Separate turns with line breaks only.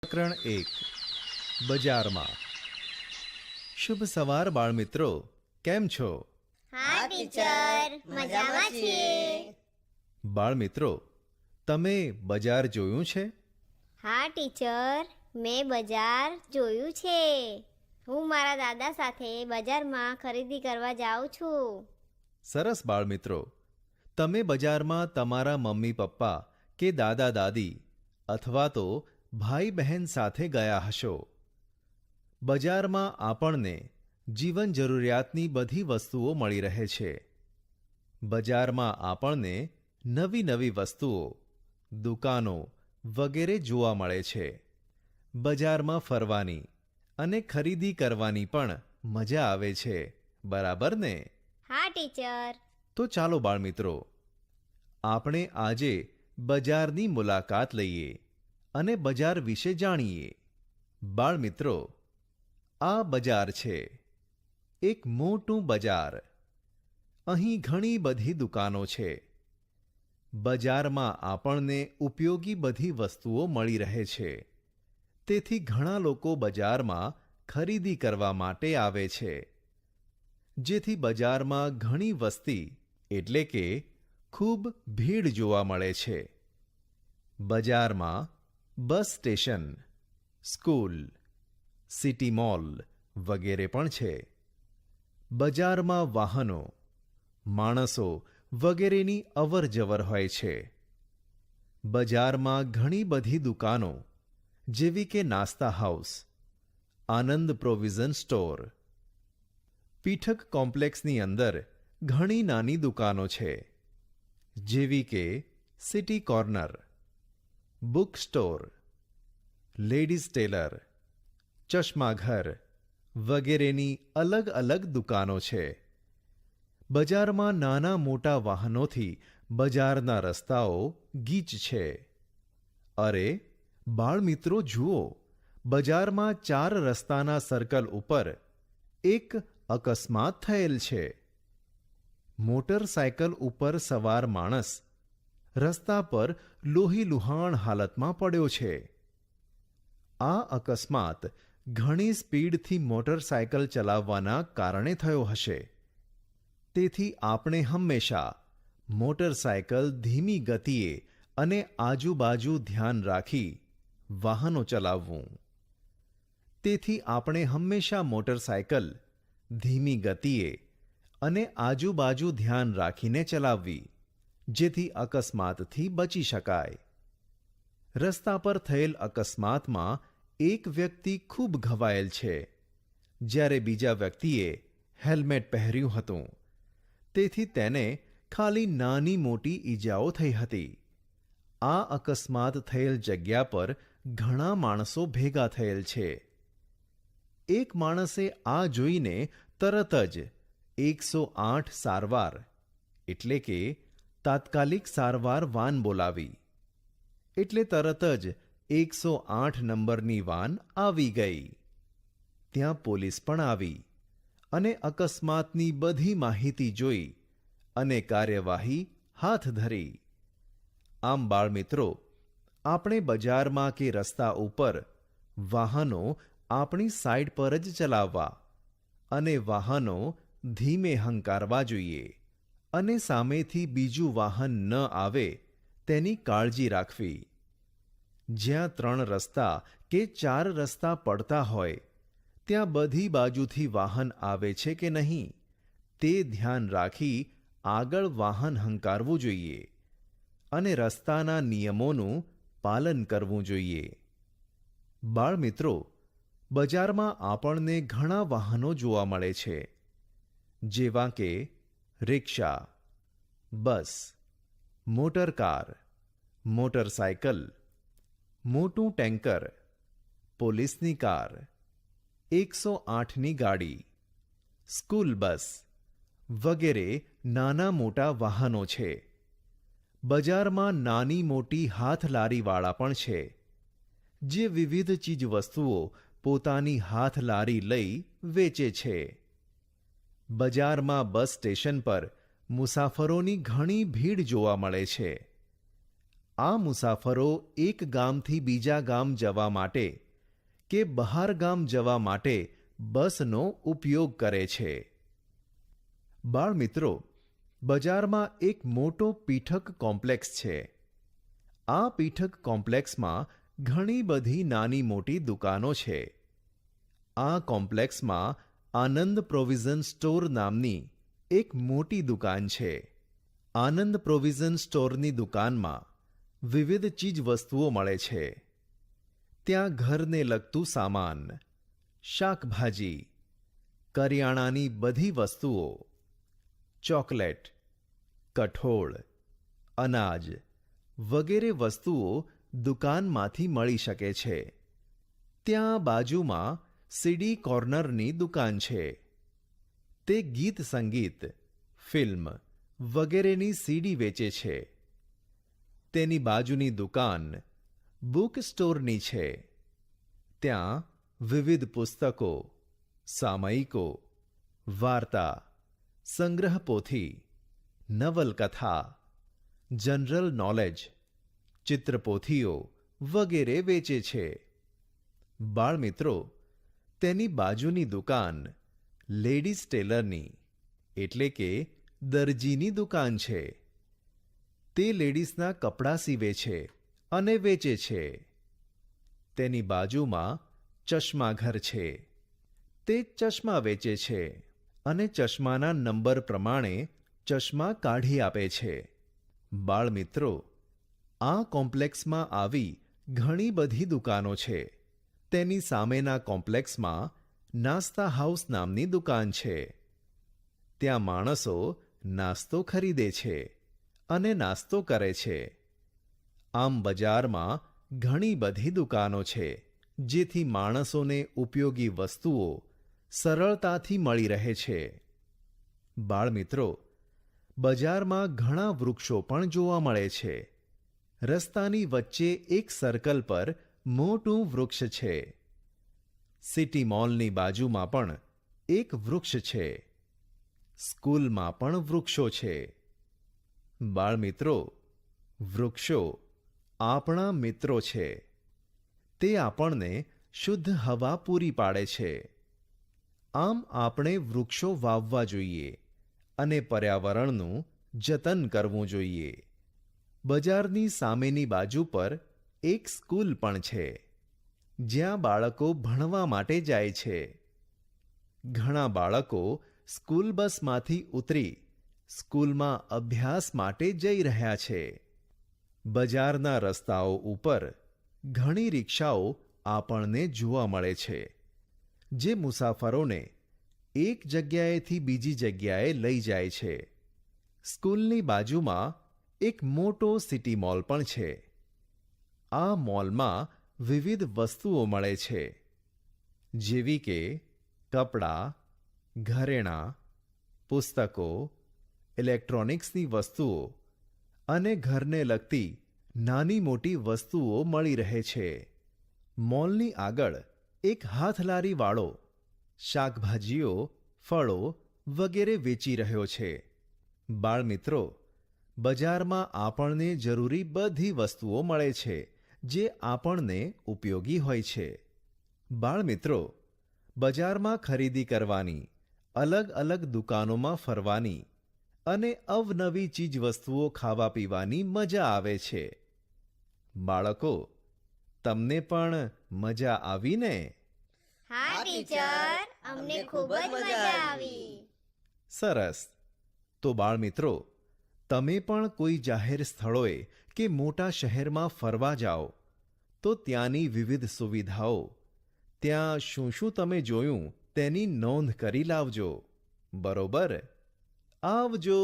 પ્રકરણ 1 બજારમાં. શુભ સવાર બાળમિત્રો, કેમ છો?
હા ટીચર, મજામાં છીએ.
બાળમિત્રો, તમે બજાર જોયું છે?
હા ટીચર, મેં બજાર જોયું છે. હું મારા દાદા સાથે બજારમાં ખરીદી કરવા જાઉં છું.
સરસ બાળમિત્રો, તમે બજારમાં તમારા મમ્મી પપ્પા કે દાદા દાદી અથવા તો ભાઈ બહેન સાથે ગયા હશો. બજારમાં આપણને જીવન જરૂરિયાતની બધી વસ્તુઓ મળી રહે છે. બજારમાં આપણને નવી નવી વસ્તુઓ, દુકાનો વગેરે જોવા મળે છે. બજારમાં ફરવાની અને ખરીદી કરવાની પણ મજા આવે છે, બરાબર ને?
હા ટીચર.
તો ચાલો બાળમિત્રો, આપણે આજે બજારની મુલાકાત લઈએ અને બજાર વિશે જાણીએ. બાળમિત્રો, આ બજાર છે, એક મોટું બજાર. અહીં ઘણી બધી દુકાનો છે. બજારમાં આપણને ઉપયોગી બધી વસ્તુઓ મળી રહે છે. તેથી ઘણા લોકો બજારમાં ખરીદી કરવા માટે આવે છે. જેથી બજારમાં ઘણી વસ્તી એટલે કે ખૂબ ભીડ જોવા મળે છે. બજારમાં bus station, school, city mall વગેરે પણ છે. બજારમાં વાહનો, માણસો વગેરેની અવરજવર હોય છે. બજારમાં ઘણી બધી દુકાનો જેવી કે નાસ્તા હાઉસ, આનંદ પ્રોવિઝન સ્ટોર, પીઠક કોમ્પ્લેક્સની અંદર ઘણી નાની દુકાનો છે, જેવી કે city corner, book store, ladies tailor, ચશ્માઘર વગેરેની અલગ અલગ દુકાનો છે. બજારમાં નાના મોટા વાહનોથી બજારના રસ્તાઓ ગીચ છે. અરે બાળમિત્રો જુઓ, બજારમાં 4 રસ્તાના સર્કલ ઉપર એક અકસ્માત થયેલ છે. મોટરસાયકલ ઉપર સવાર માણસ રસ્તા પર લોહીલુહાણ હાલતમાં પડ્યો છે. આ અકસ્માત ઘણી સ્પીડથી મોટરસાયકલ ચલાવવાના કારણે થયો હશે. તેથી આપણે હંમેશા મોટરસાયકલ ધીમી ગતિએ અને આજુબાજુ ધ્યાન રાખી વાહનો ચલાવવું. તેથી આપણે હંમેશા મોટરસાયકલ ધીમી ગતિએ અને આજુબાજુ ધ્યાન રાખીને ચલાવવી, જેથી અકસ્માતથી બચી શકાય. રસ્તા પર થયેલ અકસ્માતમાં એક વ્યક્તિ ખૂબ ઘવાયેલ છે, જ્યારે બીજા વ્યક્તિએ હેલ્મેટ પહેર્યું હતું. તેથી તેને ખાલી નાની મોટી ઈજાઓ થઈ હતી. આ અકસ્માત થયેલ જગ્યા પર ઘણા માણસો ભેગા થયેલ છે. એક માણસે આ જોઈને તરત જ 108 સારવાર એટલે કે તાત્કાલિક સારવાર વાન બોલાવી. એટલે તરત જ 108 નંબરની વાન આવી ગઈ. ત્યાં પોલીસ પણ આવી અને અકસ્માતની બધી માહિતી જોઈ અને કાર્યવાહી હાથ ધરી. આમ બાળમિત્રો, આપણે બજારમાં કે રસ્તા ઉપર વાહનો આપણી સાઈડ પર જ ચલાવવા અને વાહનો ધીમે હંકારવા જોઈએ અને સામેથી બીજું વાહન ન આવે તેની કાળજી રાખવી. જ્યાં 3 રસ્તા કે 4 રસ્તા પડતા હોય ત્યાં બધી બાજુથી વાહન આવે છે કે નહીં તે ધ્યાન રાખી આગળ વાહન હંકારવું જોઈએ અને રસ્તાના નિયમોનું પાલન કરવું જોઈએ. બાળમિત્રો, બજારમાં આપણને ઘણા વાહનો જોવા મળે છે, જેવા કે રિક્ષા, બસ, મોટરકાર, મોટરસાયકલ, મોટું ટેન્કર, પોલીસની કાર, 108ની ગાડી, સ્કૂલ બસ વગેરે નાના મોટા વાહનો છે. બજારમાં નાની મોટી હાથલારીવાળા પણ છે, જે વિવિધ ચીજવસ્તુઓ પોતાની હાથલારી લઈ વેચે છે. બજારમાં બસ સ્ટેશન પર મુસાફરોની ઘણી ભીડ જોવા મળે છે. આ મુસાફરો એક ગામથી બીજા ગામ જવા માટે કે બહાર ગામ જવા માટે બસનો ઉપયોગ કરે છે. બાળમિત્રો, બજારમાં એક મોટો પીઠક કોમ્પ્લેક્સ છે. આ પીઠક કોમ્પ્લેક્સમાં ઘણી બધી નાની મોટી દુકાનો છે. આ કોમ્પ્લેક્સમાં આનંદ પ્રોવિઝન સ્ટોર નામની એક મોટી દુકાન છે. આનંદ પ્રોવિઝન સ્ટોરની દુકાનમાં વિવિધ ચીજ વસ્તુઓ મળે છે. ત્યાં ઘરને લગતું સામાન, શાકભાજી, કરિયાણાની બધી વસ્તુઓ, ચોકલેટ, કઠોળ, અનાજ વગેરે વસ્તુઓ દુકાનમાંથી મળી શકે છે. ત્યાં બાજુમાં સીડી કોર્નરની દુકાન છે. તે ગીત સંગીત, ફિલ્મ વગેરેની સીડી વેચે છે. તેની બાજુની દુકાન બુક સ્ટોરની છે. ત્યાં વિવિધ પુસ્તકો, સામયિકો, વાર્તા, સંગ્રહ પોથી, નવલકથા, જનરલ નોલેજ, ચિત્રપોથીઓ વગેરે વેચે છે. બાળમિત્રો, તેની બાજુની દુકાન લેડીઝ ટેલરની એટલે કે દરજીની દુકાન છે. તે લેડીઝના કપડાં સીવે છે અને વેચે છે. તેની બાજુમાં ચશ્માઘર છે. તે ચશ્મા વેચે છે અને ચશ્માના નંબર પ્રમાણે ચશ્મા કાઢી આપે છે. બાળમિત્રો, આ કોમ્પ્લેક્સમાં આવી ઘણી બધી દુકાનો છે. તેની સામેના કોમ્પ્લેક્સમાં નાસ્તા હાઉસ નામની દુકાન છે. ત્યાં માણસો નાસ્તો ખરીદે છે અને નાસ્તો કરે છે. આમ બજારમાં ઘણી બધી દુકાનો છે, જેથી માણસોને ઉપયોગી વસ્તુઓ સરળતાથી મળી રહે છે. બાળમિત્રો, બજારમાં ઘણા વૃક્ષો પણ જોવા મળે છે. રસ્તાની વચ્ચે એક સર્કલ પર મોટું વૃક્ષ છે. સિટી મોલની બાજુમાં પણ એક વૃક્ષ છે. સ્કૂલમાં પણ વૃક્ષો છે. બાળમિત્રો, વૃક્ષો આપણા મિત્રો છે. તે આપણને શુદ્ધ હવા પૂરી પાડે છે. આમ આપણે વૃક્ષો વાવવા જોઈએ અને પર્યાવરણનું જતન કરવું જોઈએ. બજારની સામેની બાજુ પર એક સ્કૂલ પણ છે, જ્યાં બાળકો ભણવા માટે જાય છે. ઘણા બાળકો સ્કૂલ બસમાંથી ઉતરી સ્કૂલમાં અભ્યાસ માટે જઈ રહ્યા છે. બજારના રસ્તાઓ ઉપર ઘણી રિક્ષાઓ આપણને જોવા મળે છે, જે મુસાફરોને એક જગ્યાએથી બીજી જગ્યાએ લઈ જાય છે. સ્કૂલની બાજુમાં એક મોટો સિટી મોલ પણ છે. આ મોલમાં વિવિધ વસ્તુઓ મળે છે, જેવી કે કપડાં, ઘરેણાં, પુસ્તકો, ઇલેક્ટ્રોનિક્સની વસ્તુઓ અને ઘરને લગતી નાની મોટી વસ્તુઓ મળી રહે છે. મોલની આગળ એક હાથલારીવાળો શાકભાજીઓ, ફળો વગેરે વેચી રહ્યો છે. બાળમિત્રો, બજારમાં આપણને જરૂરી બધી વસ્તુઓ મળે છે, જે આપણને ઉપયોગી હોય છે. બાળમિત્રો, બજારમાં ખરીદી કરવાની, અલગ અલગ દુકાનોમાં ફરવાની અને અવનવી ચીજવસ્તુઓ ખાવા પીવાની મજા આવે છે. બાળકો, તમને પણ મજા આવી ને?
હા ટીચર, અમને ખૂબ જ મજા આવી.
સરસ. તો બાળમિત્રો, તમે પણ કોઈ જાહેર સ્થળોએ કે મોટા શહેરમાં ફરવા જાઓ તો ત્યાંની વિવિધ સુવિધાઓ, ત્યાં શું શું તમે જોયું તેની નોંધ કરી લાવજો. બરોબર? આવજો.